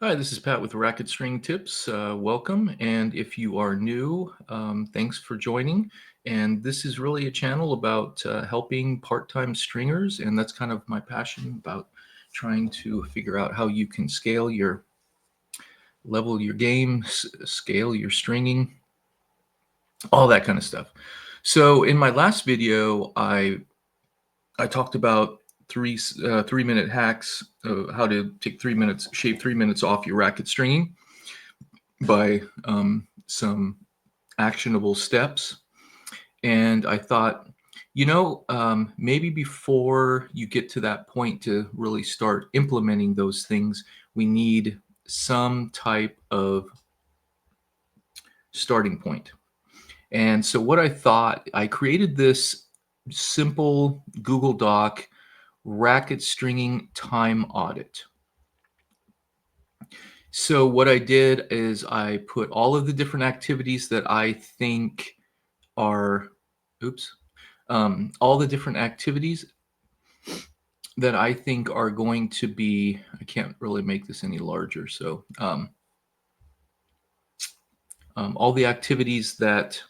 Hi, this is Pat with Racket String Tips. Welcome. And if you are new, thanks for joining. And this is really a channel about helping part-time stringers. And that's kind of my passion about trying to figure out how you can scale your level, your game, scale your stringing, all that kind of stuff. So in my last video, I talked about three-minute hacks, how to take 3 minutes, shave 3 minutes off your racket stringing by some actionable steps. And I thought, maybe before you get to that point to really start implementing those things, we need some type of starting point. And so what I thought, I created this simple Google Doc racket stringing time audit. So what I did is I put all of the different activities that I think are, all the different activities that I think are going to be, I can't really make this any larger. So all the activities that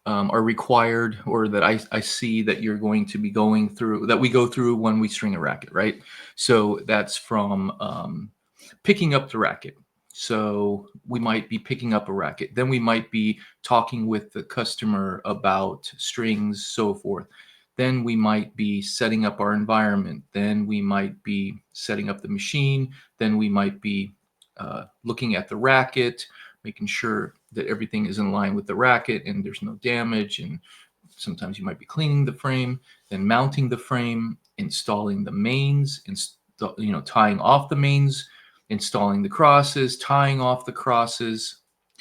are required or that I see that you're going to be going through, that we go through when we string a racket, right? So that's from picking up the racket. So we might be picking up a racket. Then we might be talking with the customer about strings, so forth. Then we might be setting up our environment. Then we might be setting up the machine. Then we might be looking at the racket, making sure that everything is in line with the racket and there's no damage. And sometimes you might be cleaning the frame, then mounting the frame, installing the mains, tying off the mains, installing the crosses, tying off the crosses.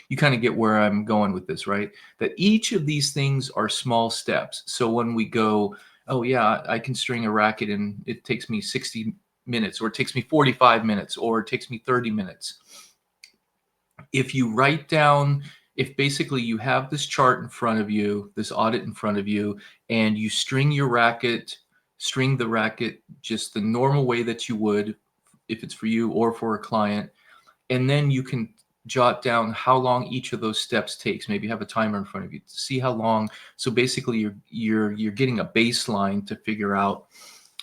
You kind of get where I'm going with this, right? That each of these things are small steps. So when we go, oh yeah, I can string a racket and it takes me 60 minutes, or it takes me 45 minutes, or it takes me 30 minutes. If you write down, if basically you have this chart in front of you, this audit in front of you, and you string the racket just the normal way that you would if it's for you or for a client, and then you can jot down how long each of those steps takes. Maybe have a timer in front of you to see how long. So basically you're getting a baseline to figure out,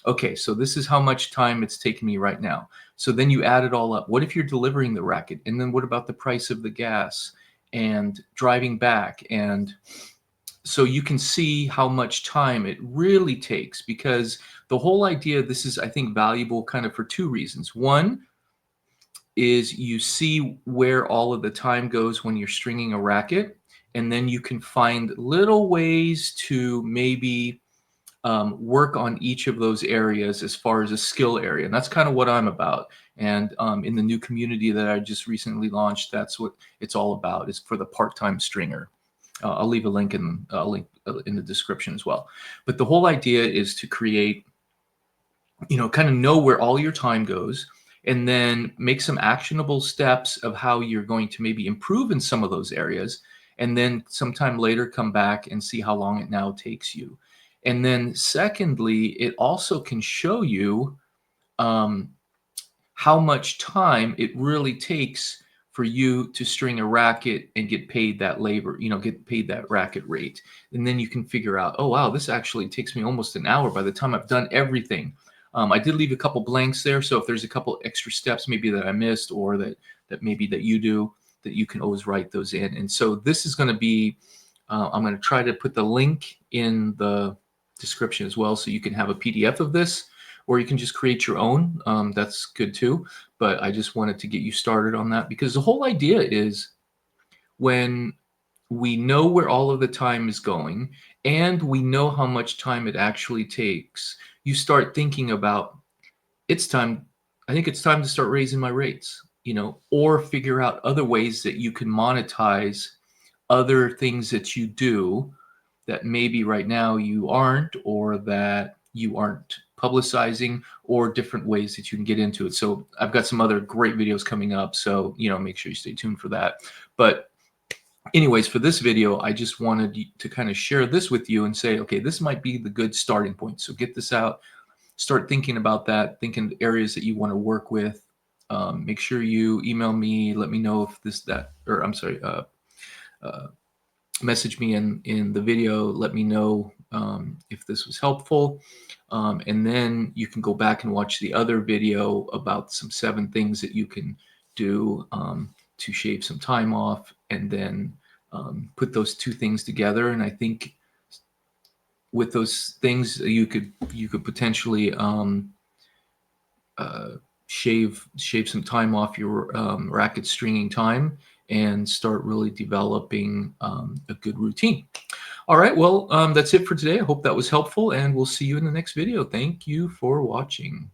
okay, so this is how much time it's taking me right now. So then you add it all up. What if you're delivering the racket? And then what about the price of the gas and driving back? And so you can see how much time it really takes, because the whole idea, this is, I think, valuable kind of for two reasons. One is you see where all of the time goes when you're stringing a racket, and then you can find little ways to maybe work on each of those areas as far as a skill area. And that's kind of what I'm about. And in the new community that I just recently launched, that's what it's all about, is for the part-time stringer. I'll leave a link in the description as well. But the whole idea is to create, kind of know where all your time goes, and then make some actionable steps of how you're going to maybe improve in some of those areas. And then sometime later, come back and see how long it now takes you. And then secondly, it also can show you how much time it really takes for you to string a racket and get paid that labor, get paid that racket rate. And then you can figure out, oh, wow, this actually takes me almost an hour by the time I've done everything. I did leave a couple blanks there. So if there's a couple extra steps maybe that I missed, or that maybe that you do, that you can always write those in. And so this is going to be, I'm going to try to put the link in the description as well, so you can have a PDF of this, or you can just create your own. That's good too. But I just wanted to get you started on that, because the whole idea is, when we know where all of the time is going and we know how much time it actually takes, you start thinking about, it's time, I think it's time to start raising my rates, or figure out other ways that you can monetize other things that you do that maybe right now you aren't, or that you aren't publicizing, or different ways that you can get into it. So I've got some other great videos coming up, so make sure you stay tuned for that. But anyways, for this video, I just wanted to kind of share this with you and say, okay, this might be the good starting point. So get this out, start thinking about that, thinking areas that you want to work with, Make sure you email me, let me know if this, that, or I'm sorry, uh, message me in the video, let me know if this was helpful. And then you can go back and watch the other video about some 7 things that you can do to shave some time off, and then put those 2 things together. And I think with those things you could potentially uh, shave some time off your racket stringing time and start really developing a good routine. All right, well, that's it for today. I hope that was helpful, and we'll see you in the next video. Thank you for watching.